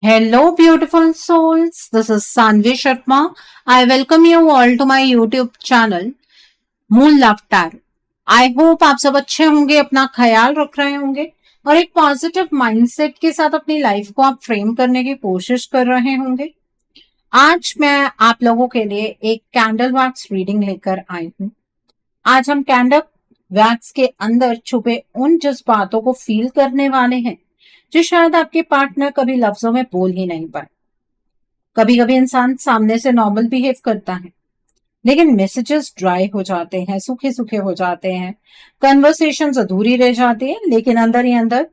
Hello, beautiful souls. This is Sanvi Sharma. I welcome you all to my YouTube channel, Moon Love Tarot. I hope आप सब अच्छे होंगे, अपना ख्याल रख रहे होंगे और एक पॉजिटिव माइंडसेट के साथ अपनी लाइफ को आप फ्रेम करने की कोशिश कर रहे होंगे। आज मैं आप लोगों के लिए एक कैंडल वैक्स रीडिंग लेकर आई हूँ। आज हम कैंडल वैक्स के अंदर छुपे उन जज्बातों को फील करने वाले हैं जो शायद आपके पार्टनर कभी लफ्जों में बोल ही नहीं पाए। कभी कभी इंसान सामने से नॉर्मल बिहेव करता है, लेकिन मैसेजेस ड्राई हो जाते हैं, सूखे सूखे हो जाते हैं, कन्वर्सेशंस अधूरी रह जाती है, लेकिन अंदर ही अंदर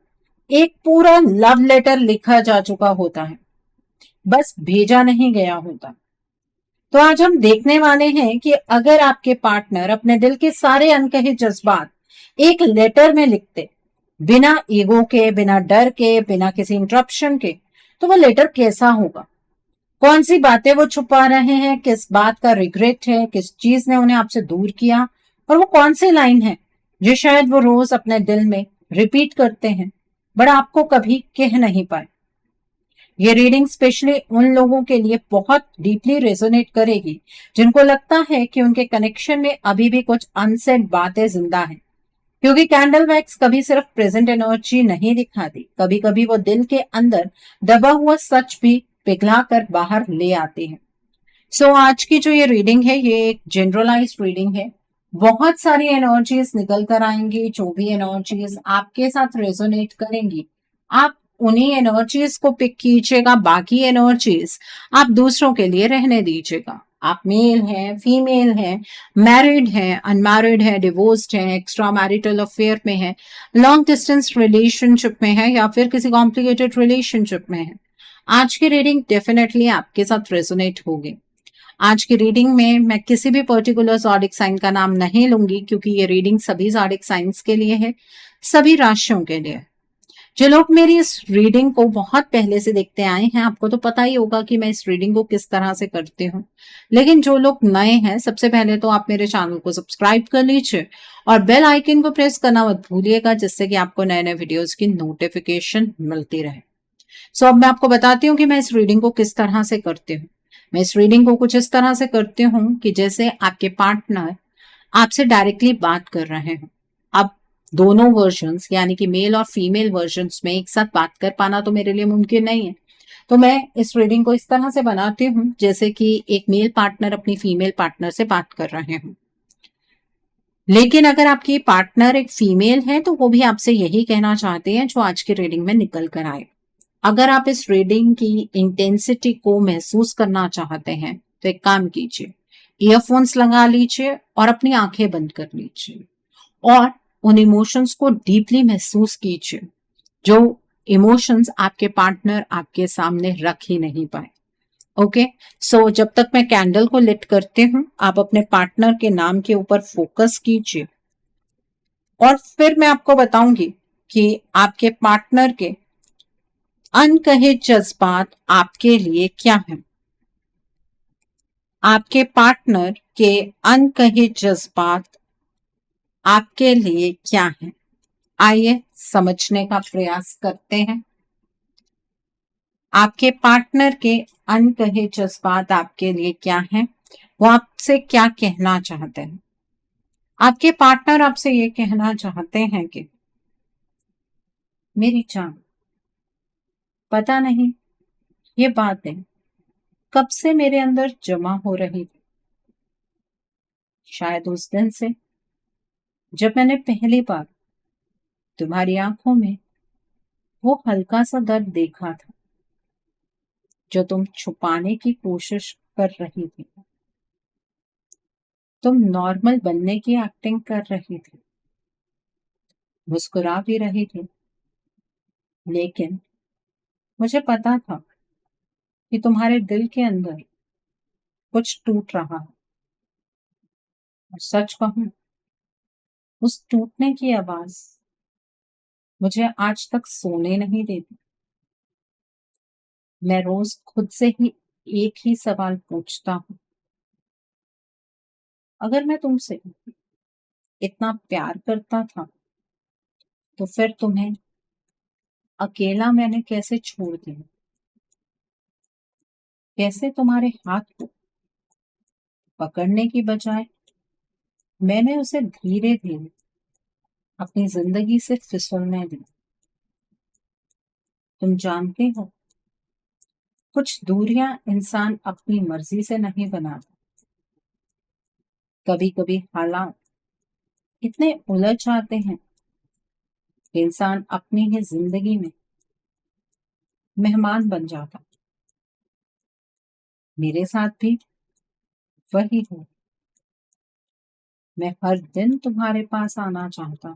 एक पूरा लव लेटर लिखा जा चुका होता है, बस भेजा नहीं गया होता। तो आज हम देखने वाले हैं कि अगर आपके पार्टनर अपने दिल के सारे अनकहे जज्बात एक लेटर में लिखते, बिना ईगो के, बिना डर के, बिना किसी इंटरप्शन के, तो वो लेटर कैसा होगा? कौन सी बातें वो छुपा रहे हैं, किस बात का रिग्रेट है, किस चीज ने उन्हें आपसे दूर किया, और वो कौन सी लाइन है जो शायद वो रोज अपने दिल में रिपीट करते हैं बट आपको कभी कह नहीं पाए। ये रीडिंग स्पेशली उन लोगों के लिए बहुत डीपली रेजोनेट करेगी जिनको लगता है कि उनके कनेक्शन में अभी भी कुछ अनसेड बातें जिंदा हैं, क्योंकि कैंडल वैक्स कभी सिर्फ प्रेजेंट एनर्जी नहीं दिखाती, कभी कभी वो दिल के अंदर दबा हुआ सच भी पिघला कर बाहर ले आती है। आज की जो ये रीडिंग है, ये एक जनरलाइज रीडिंग है। बहुत सारी एनर्जीज निकल कर आएंगी, जो भी एनर्जीज आपके साथ रेजोनेट करेंगी आप उन्हीं एनर्जीज को पिक कीजिएगा, बाकी एनर्जीज आप दूसरों के लिए रहने दीजिएगा। आप मेल हैं, फीमेल हैं, मैरिड हैं, अनमैरिड हैं, डिवोर्स्ड हैं, एक्स्ट्रा मैरिटल अफेयर में हैं, लॉन्ग डिस्टेंस रिलेशनशिप में है या फिर किसी कॉम्प्लिकेटेड रिलेशनशिप में है, आज की रीडिंग डेफिनेटली आपके साथ रेजोनेट होगी। आज की रीडिंग में मैं किसी भी पर्टिकुलर ज़ोडिक साइन का नाम नहीं लूंगी, क्योंकि ये रीडिंग सभी ज़ोडिक साइंस के लिए है, सभी राशियों के लिए। जो लोग मेरी इस रीडिंग को बहुत पहले से देखते आए हैं, आपको तो पता ही होगा कि मैं इस रीडिंग को किस तरह से करती हूँ। लेकिन जो लोग नए हैं, सबसे पहले तो आप मेरे चैनल को सब्सक्राइब कर लीजिए और बेल आइकन को प्रेस करना मत भूलिएगा, जिससे कि आपको नए नए वीडियोस की नोटिफिकेशन मिलती रहे। अब मैं आपको बताती हूँ कि मैं इस रीडिंग को किस तरह से करती हूँ। मैं इस रीडिंग को कुछ इस तरह से करती हूँ कि जैसे आपके पार्टनर आपसे डायरेक्टली बात कर रहे हो। अब दोनों वर्जन्स यानी कि मेल और फीमेल वर्जन्स में एक साथ बात कर पाना तो मेरे लिए मुमकिन नहीं है। तो मैं इस रीडिंग को इस तरह से बनाती हूँ जैसे कि एक मेल पार्टनर अपनी फीमेल पार्टनर से बात कर रहे हो। लेकिन अगर आपकी पार्टनर एक फीमेल है तो वो भी आपसे यही कहना चाहते हैं जो आज की रीडिंग में निकल कर आए। अगर आप इस रीडिंग की इंटेंसिटी को महसूस करना चाहते हैं तो एक काम कीजिए, ईयरफोन्स लगा लीजिए और अपनी आंखें बंद कर लीजिए और उन इमोशंस को डीपली महसूस कीजिए जो इमोशंस आपके पार्टनर आपके सामने रख ही नहीं पाए। ओके, जब तक मैं कैंडल को लिट करती हूँ, आप अपने पार्टनर के नाम के ऊपर फोकस कीजिए और फिर मैं आपको बताऊंगी कि आपके पार्टनर के अनकहे जज्बात आपके लिए क्या हैं। आपके पार्टनर के अनकहे जज्बात आपके लिए क्या हैं, आइए समझने का प्रयास करते हैं। आपके पार्टनर के अनकहे जज्बात आपके लिए क्या हैं, वो आपसे क्या कहना चाहते हैं। आपके पार्टनर आपसे ये कहना चाहते हैं कि मेरी जान, पता नहीं ये बातें कब से मेरे अंदर जमा हो रही थी। शायद उस दिन से जब मैंने पहली बार तुम्हारी आंखों में वो हल्का सा दर्द देखा था जो तुम छुपाने की कोशिश कर रही थी। तुम नॉर्मल बनने की एक्टिंग कर रही थी, मुस्कुरा भी रही थी, लेकिन मुझे पता था कि तुम्हारे दिल के अंदर कुछ टूट रहा है। और सच कहूं, उस टूटने की आवाज मुझे आज तक सोने नहीं देती। मैं रोज खुद से ही एक ही सवाल पूछता हूँ, अगर मैं तुमसे इतना प्यार करता था तो फिर तुम्हें अकेला मैंने कैसे छोड़ दिया। कैसे तुम्हारे हाथ को पकड़ने की बजाय मैंने उसे धीरे धीरे अपनी जिंदगी से फिसलने दी। तुम जानते हो, कुछ दूरियां इंसान अपनी मर्जी से नहीं बनाता। कभी कभी हालात इतने उलझ जाते हैं कि इंसान अपनी ही जिंदगी में मेहमान बन जाता। मेरे साथ भी वही हो। मैं हर दिन तुम्हारे पास आना चाहता,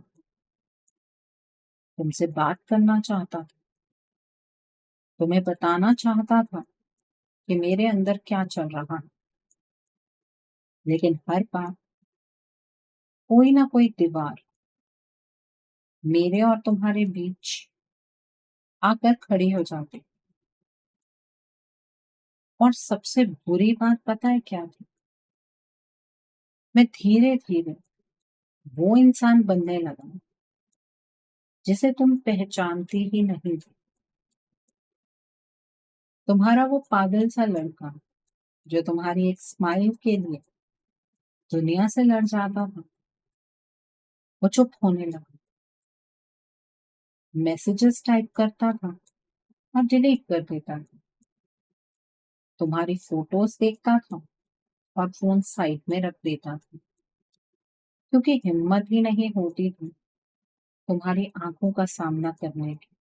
तुमसे बात करना चाहता, तुम्हें बताना चाहता था कि मेरे अंदर क्या चल रहा है। लेकिन हर बार कोई ना कोई दीवार मेरे और तुम्हारे बीच आकर खड़ी हो जाती। और सबसे बुरी बात पता है क्या थी? मैं धीरे धीरे वो इंसान बनने लगा जिसे तुम पहचानती ही नहीं थी। तुम्हारा वो पागल सा लड़का जो तुम्हारी एक स्माइल के लिए दुनिया से लड़ जाता था, वो चुप होने लगा। मैसेजेस टाइप करता था और डिलीट कर देता था। तुम्हारी फोटोज देखता था और फोन साइड में रख देता था, क्योंकि हिम्मत ही नहीं होती थी तुम्हारी आंखों का सामना करने की।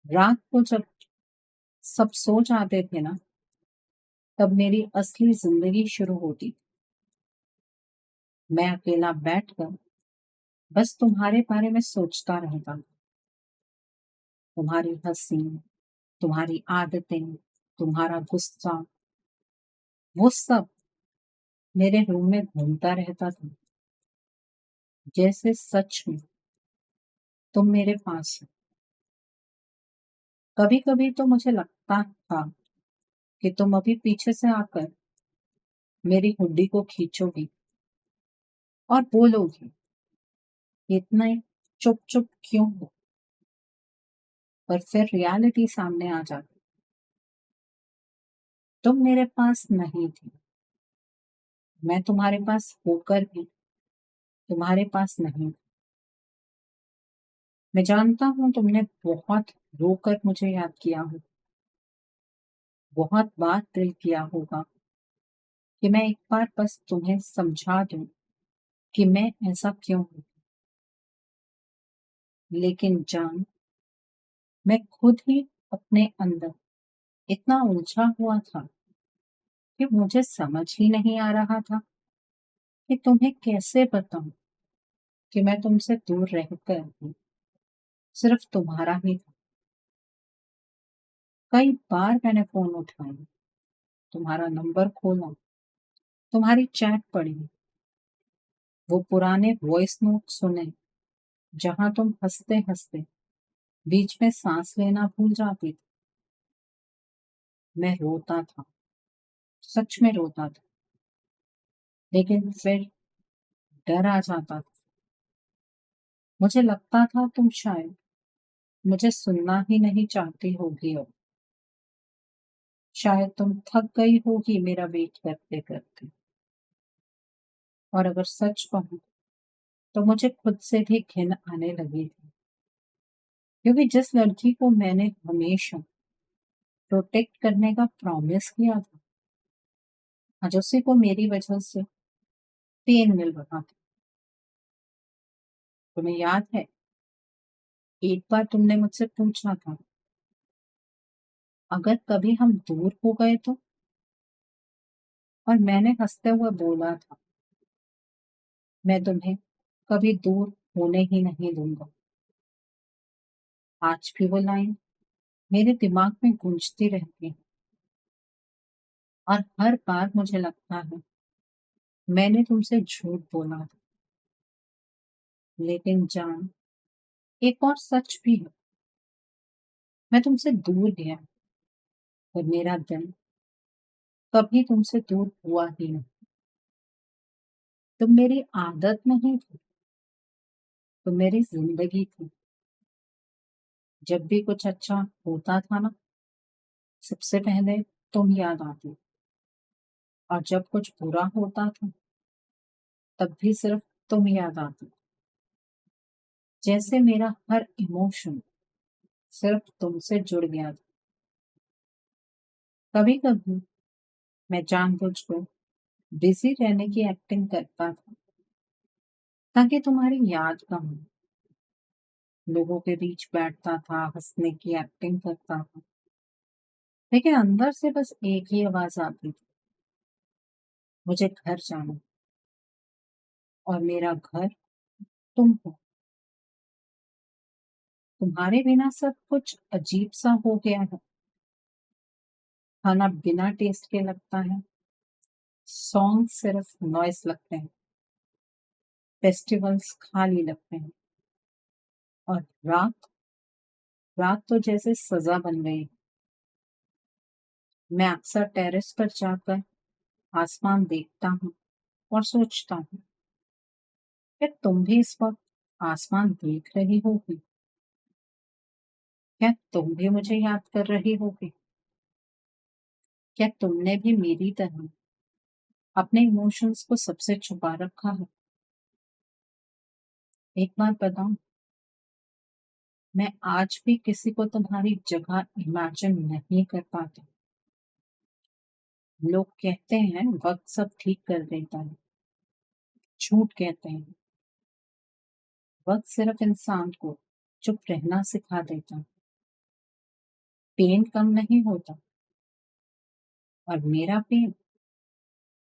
रात को जब सब सो जाते थे ना, तब मेरी असली जिंदगी शुरू होती। मैं अकेला बैठकर बस तुम्हारे बारे में सोचता रहता। तुम्हारी हंसी, तुम्हारी आदतें, तुम्हारा गुस्सा, वो सब मेरे रूम में घूमता रहता था, जैसे सच में तुम मेरे पास हो। कभी कभी तो मुझे लगता था कि तुम अभी पीछे से आकर मेरी हुड्डी को खींचोगी और बोलोगी, इतना चुप चुप क्यों हो। पर फिर रियलिटी सामने आ जाती। तुम मेरे पास नहीं थी। मैं तुम्हारे पास होकर भी तुम्हारे पास नहीं। मैं जानता हूँ तुमने बहुत रोकर मुझे याद किया हो, बहुत बार दिल किया होगा कि मैं एक बार बस तुम्हें समझा दूं कि मैं ऐसा क्यों हूं। लेकिन जान, मैं खुद ही अपने अंदर इतना उलझा हुआ था कि मुझे समझ ही नहीं आ रहा था कि तुम्हें कैसे बताऊं कि मैं तुमसे दूर रहकर भी सिर्फ तुम्हारा ही था। कई बार मैंने फोन उठाया, तुम्हारा नंबर खोला, तुम्हारी चैट पढ़ी, वो पुराने वॉइस नोट सुने जहां तुम हंसते हंसते बीच में सांस लेना भूल जाती थी। मैं रोता था, सच में रोता था। लेकिन फिर डर आ जाता था। मुझे लगता था तुम शायद मुझे सुनना ही नहीं चाहती होगी, अब शायद तुम थक गई होगी मेरा वेट करते करते। और अगर सच कहूं तो मुझे खुद से भी घिन आने लगी थी, क्योंकि जिस लड़की को मैंने हमेशा प्रोटेक्ट करने का प्रॉमिस किया था, आज उसी को मेरी वजह से पेन मिल रहा था। तुम्हें याद है, एक बार तुमने मुझसे पूछा था, अगर कभी हम दूर हो गए तो? और मैंने हंसते हुए बोला था, मैं तुम्हें कभी दूर होने ही नहीं दूंगा। आज भी वो लाइन मेरे दिमाग में गूंजती रहती है और हर बार मुझे लगता है मैंने तुमसे झूठ बोला था। लेकिन जान, एक और सच भी है, मैं तुमसे दूर गया पर मेरा दिल कभी तुमसे दूर हुआ ही नहीं। तुम मेरी आदत नहीं थी, तुम मेरी जिंदगी थी। जब भी कुछ अच्छा होता था ना, सबसे पहले तुम याद आती, और जब कुछ बुरा होता था तब भी सिर्फ तुम याद आती। जैसे मेरा हर इमोशन सिर्फ तुमसे जुड़ गया था। कभी कभी मैं जानबूझकर बिजी रहने की एक्टिंग करता था ताकि तुम्हारी याद कम हो। लोगों के बीच बैठता था, हंसने की एक्टिंग करता था, लेकिन अंदर से बस एक ही आवाज आती थी, मुझे घर जाना। और मेरा घर तुम हो। तुम्हारे बिना सब कुछ अजीब सा हो गया है। खाना बिना टेस्ट के लगता है, सॉन्ग सिर्फ नॉइस लगते हैं, फेस्टिवल्स खाली लगते हैं, और रात रात तो जैसे सजा बन गई। मैं अक्सर टेरेस पर जाकर आसमान देखता हूँ और सोचता हूँ, क्या तुम भी इस वक्त आसमान देख रही होगी? क्या तुम भी मुझे याद कर रही होगी? क्या तुमने भी मेरी तरह अपने इमोशंस को सबसे छुपा रखा है? एक बात बताऊं, मैं आज भी किसी को तुम्हारी जगह इमेजिन नहीं कर पाती। लोग कहते हैं वक्त सब ठीक कर देता है, झूठ कहते हैं। वक्त सिर्फ इंसान को चुप रहना सिखा देता है। पेन कम नहीं होता, और मेरा पेन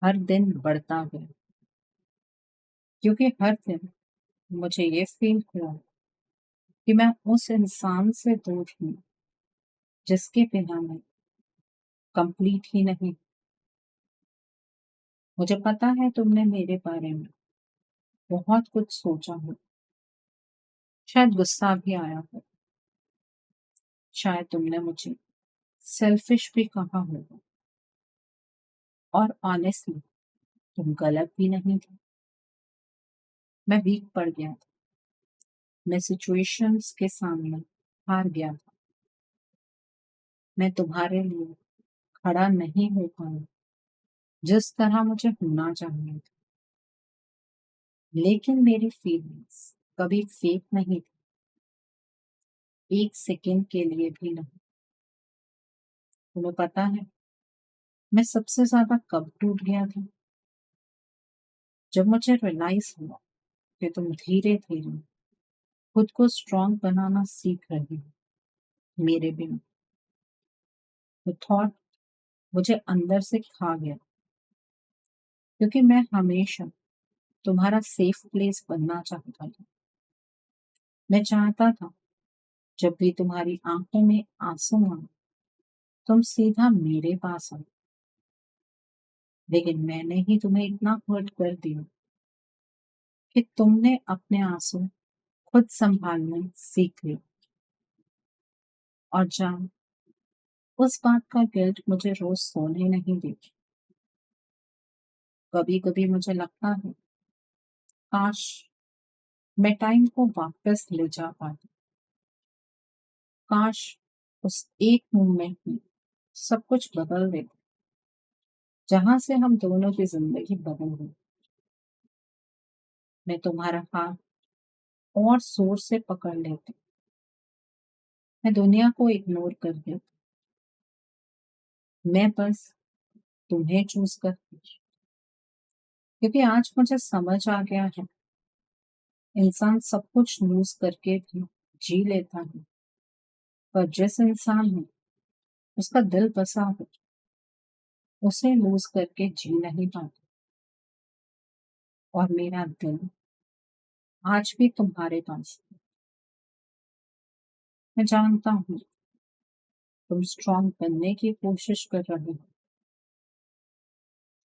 हर दिन बढ़ता गया, क्योंकि हर दिन मुझे ये फील हुआ कि मैं उस इंसान से दूर हूँ जिसके बिना मैं कंप्लीट ही नहीं। मुझे पता है तुमने मेरे बारे में बहुत कुछ सोचा हो, शायद गुस्सा भी आया हो, शायद तुमने मुझे सेल्फिश भी कहा होगा। और ऑनेस्टली तुम गलत भी नहीं थे। मैं वीक पड़ गया था, मैं सिचुएशंस के सामने हार गया था, मैं तुम्हारे लिए खड़ा नहीं हो पाया जिस तरह मुझे होना चाहिए था। लेकिन मेरी फीलिंग्स कभी फेक नहीं थी, एक सेकंड के लिए भी नहीं। तुम्हें पता है मैं सबसे ज्यादा कब टूट गया था? जब मुझे रियलाइज हुआ कि तुम धीरे धीरे खुद को स्ट्रांग बनाना सीख रही हो मेरे बिना। वो थॉट मुझे अंदर से खा गया, क्योंकि मैं हमेशा तुम्हारा सेफ प्लेस बनना चाहता था। मैं चाहता था जब भी तुम्हारी आंखों में आंसू आए तुम सीधा मेरे पास आओ। लेकिन मैंने ही तुम्हें इतना हर्ट कर दिया कि तुमने अपने आंसू खुद संभालना सीख लिया। और जान, उस बात का गिल्ट मुझे रोज सोने नहीं देती। कभी कभी मुझे लगता है काश मैं टाइम को वापस ले जा पाती। काश उस एक मोमेंट में सब कुछ बदल देता, जहां से हम दोनों की जिंदगी बदल गई। मैं तुम्हारा हाथ और जोर से पकड़ लेती, मैं दुनिया को इग्नोर कर देती, मैं बस तुम्हें चूज करती। क्योंकि आज मुझे समझ आ गया है, इंसान सब कुछ लूज करके भी जी लेता है, पर जिस इंसान में उसका दिल बसा हो उसे लूज करके जी नहीं पाता। और मेरा दिल आज भी तुम्हारे पास है। मैं जानता हूँ तुम स्ट्रांग बनने की कोशिश कर रहे हो।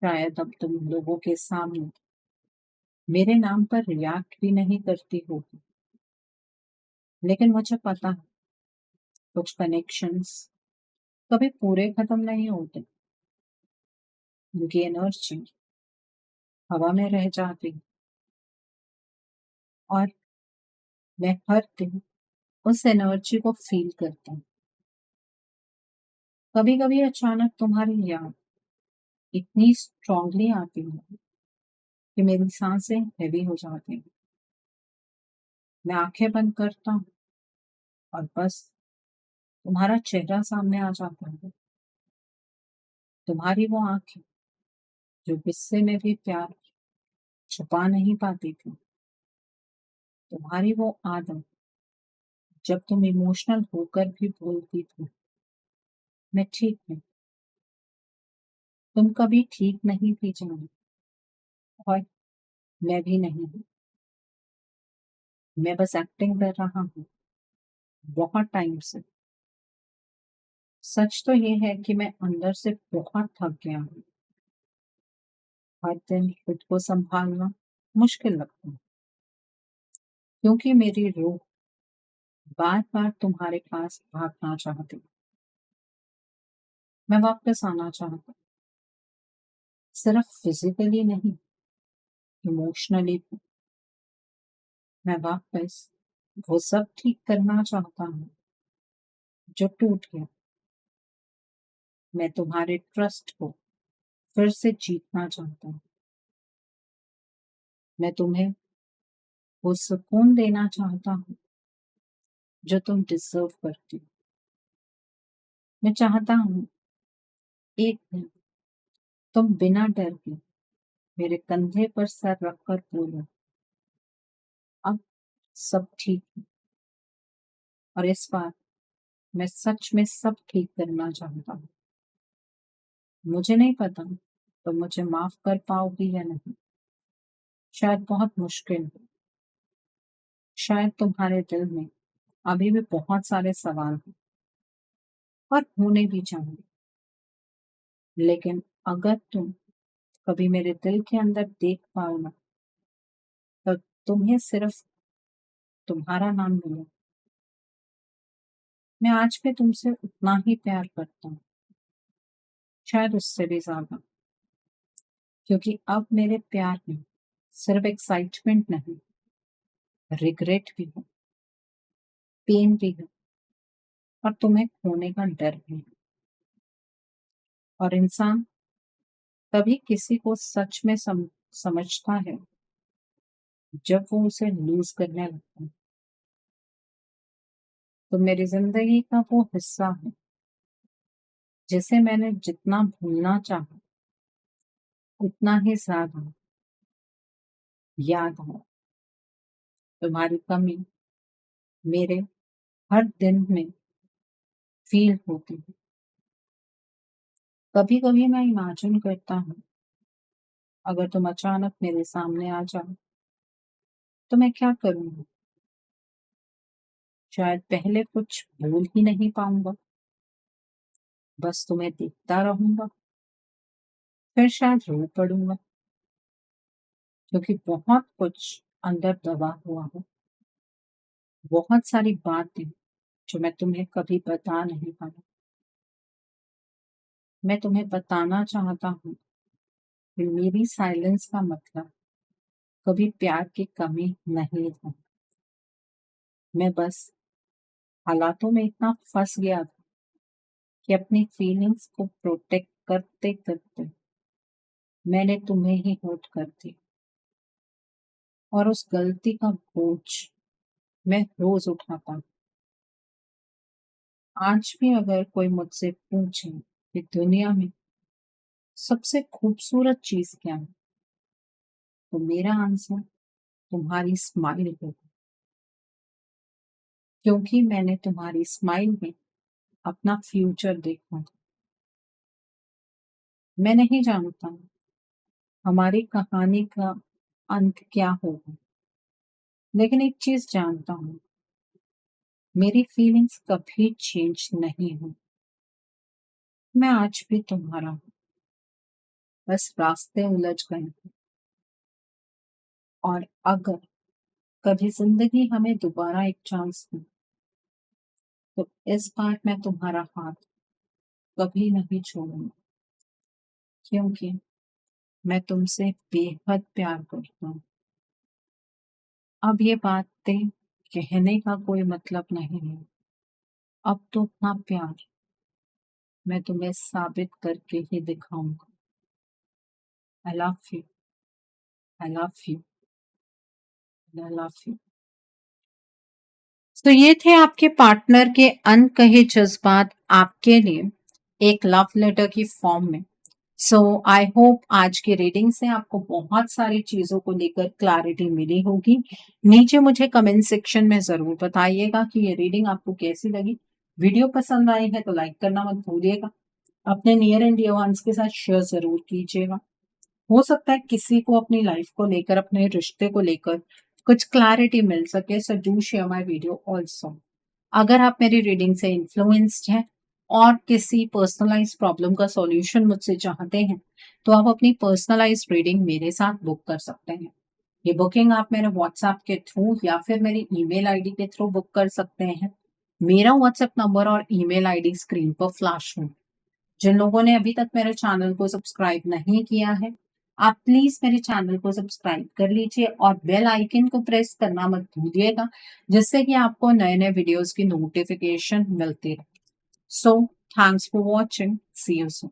शायद अब तुम लोगों के सामने मेरे नाम पर रिएक्ट भी नहीं करती होगी, लेकिन मुझे पता है कुछ कनेक्शंस कभी पूरे खत्म नहीं होते। उनकी एनर्जी हवा में रह जाती है, और मैं हर दिन उस एनर्जी को फील करता हूँ। कभी कभी अचानक तुम्हारी याद इतनी स्ट्रांगली आती है कि मेरी सांसें हैवी हो जाती हैं। मैं आंखें बंद करता हूँ और बस तुम्हारा चेहरा सामने आ जाता है। तुम्हारी वो आंखें जो गुस्से में भी प्यार छुपा नहीं पाती थी। तुम्हारी वो आदत जब तुम इमोशनल होकर भी बोलती थी, मैं ठीक हूँ। तुम कभी ठीक नहीं थी जानी, और मैं भी नहीं हूँ। मैं बस एक्टिंग कर रहा हूँ बहुत टाइम से। सच तो ये है कि मैं अंदर से बहुत थक गया हूँ। हर दिन खुद को संभालना मुश्किल लगता है, क्योंकि मेरी रूह बार बार तुम्हारे पास भागना चाहती। मैं वापस आना चाहता, सिर्फ फिजिकली नहीं, इमोशनली भी। मैं वापस वो सब ठीक करना चाहता हूँ जो टूट गया। मैं तुम्हारे ट्रस्ट को फिर से जीतना चाहता हूँ। मैं तुम्हें वो सुकून देना चाहता हूँ जो तुम डिजर्व करती हो। मैं चाहता हूँ एक दिन तुम बिना डर के मेरे कंधे पर सर रखकर बोलो, अब सब ठीक है। और इस बार मैं सच में सब ठीक करना चाहता हूँ। मुझे नहीं पता तुम मुझे माफ कर पाओगी या नहीं। शायद बहुत मुश्किल हो। शायद तुम्हारे दिल में अभी भी बहुत सारे सवाल हैं, और होने भी चाहिए। लेकिन अगर तुम कभी मेरे दिल के अंदर देख पाओ ना, तो तुम्हें सिर्फ तुम्हारा नाम मिले। मैं आज भी तुमसे उतना ही प्यार करता हूँ, शायद उससे भी ज्यादा। क्योंकि अब मेरे प्यार में सिर्फ एक्साइटमेंट नहीं, रिग्रेट भी है, पेन भी है, और तुम्हें खोने का डर भी है। और इंसान तभी किसी को सच में समझता है जब वो उसे लूज करने लगता है। तो मेरी जिंदगी का वो हिस्सा है जिसे मैंने जितना भूलना चाहा उतना ही ज्यादा याद है। तुम्हारी कमी मेरे हर दिन में फील होती है। कभी कभी मैं इमेजिन करता हूँ, अगर तुम अचानक मेरे सामने आ जाओ तो मैं क्या करूँगी। शायद पहले कुछ बोल ही नहीं पाऊंगा, बस तुम्हें देखता रहूंगा। फिर शायद रो पड़ूंगा, क्योंकि बहुत कुछ अंदर दबा हुआ है। बहुत सारी बातें जो मैं तुम्हें कभी बता नहीं पाया। मैं तुम्हें बताना चाहता हूँ कि मेरी साइलेंस का मतलब कभी प्यार की कमी नहीं था। मैं बस हालातों में इतना फंस गया था कि अपनी फीलिंग्स को प्रोटेक्ट करते करते मैंने तुम्हें ही हर्ट कर दी। और उस गलती का बोझ मैं रोज उठाता हूँ। आज भी अगर कोई मुझसे पूछे कि दुनिया में सबसे खूबसूरत चीज क्या है, तो मेरा आंसर तुम्हारी स्माइल होगा। क्योंकि मैंने तुम्हारी स्माइल में अपना फ्यूचर देखा था। मैं नहीं जानता हमारी कहानी का अंत क्या होगा, लेकिन एक चीज जानता हूँ, मेरी फीलिंग्स कभी चेंज नहीं हुई। मैं आज भी तुम्हारा हूँ, बस रास्ते उलझ गए हैं। और अगर कभी जिंदगी हमें दोबारा एक चांस दे, तो इस बार मैं तुम्हारा हाथ कभी नहीं छोड़ूंगा। क्योंकि मैं तुमसे बेहद प्यार करता हूँ। अब ये बातें कहने का कोई मतलब नहीं है। अब तो अपना प्यार मैं तुम्हें साबित करके ही दिखाऊंगा। I love you, I love you, I love you. तो ये थे आपके पार्टनर के अनकहे जज्बात आपके लिए एक लव लेटर की फॉर्म में। सो आई होप आज की रीडिंग से आपको बहुत सारी चीजों को लेकर क्लैरिटी मिली होगी। नीचे मुझे कमेंट सेक्शन में जरूर बताइएगा कि ये रीडिंग आपको कैसी लगी। वीडियो पसंद आई है तो लाइक करना मत भूलिएगा। अपने नियर एंड डियर वंस के साथ शेयर जरूर कीजिएगा। हो सकता है किसी को अपनी लाइफ को लेकर, अपने रिश्ते को लेकर कुछ क्लैरिटी मिल सके। So do share my video also. अगर आप मेरी रीडिंग से इन्फ्लुएंस्ड हैं और किसी पर्सनलाइज प्रॉब्लम का सॉल्यूशन मुझसे चाहते हैं तो आप अपनी पर्सनलाइज रीडिंग मेरे साथ बुक कर सकते हैं। ये बुकिंग आप मेरे व्हाट्सएप के थ्रू या फिर मेरी ईमेल आईडी के थ्रू बुक कर सकते हैं। मेरा व्हाट्सएप नंबर और ईमेल आईडी स्क्रीन पर फ्लैश हो। जिन लोगों ने अभी तक मेरे चैनल को सब्सक्राइब नहीं किया है, आप प्लीज मेरे चैनल को सब्सक्राइब कर लीजिए और बेल आइकन को प्रेस करना मत भूलिएगा, जिससे कि आपको नए नए वीडियोस की नोटिफिकेशन मिलती रहे। So thanks for watching, see you soon.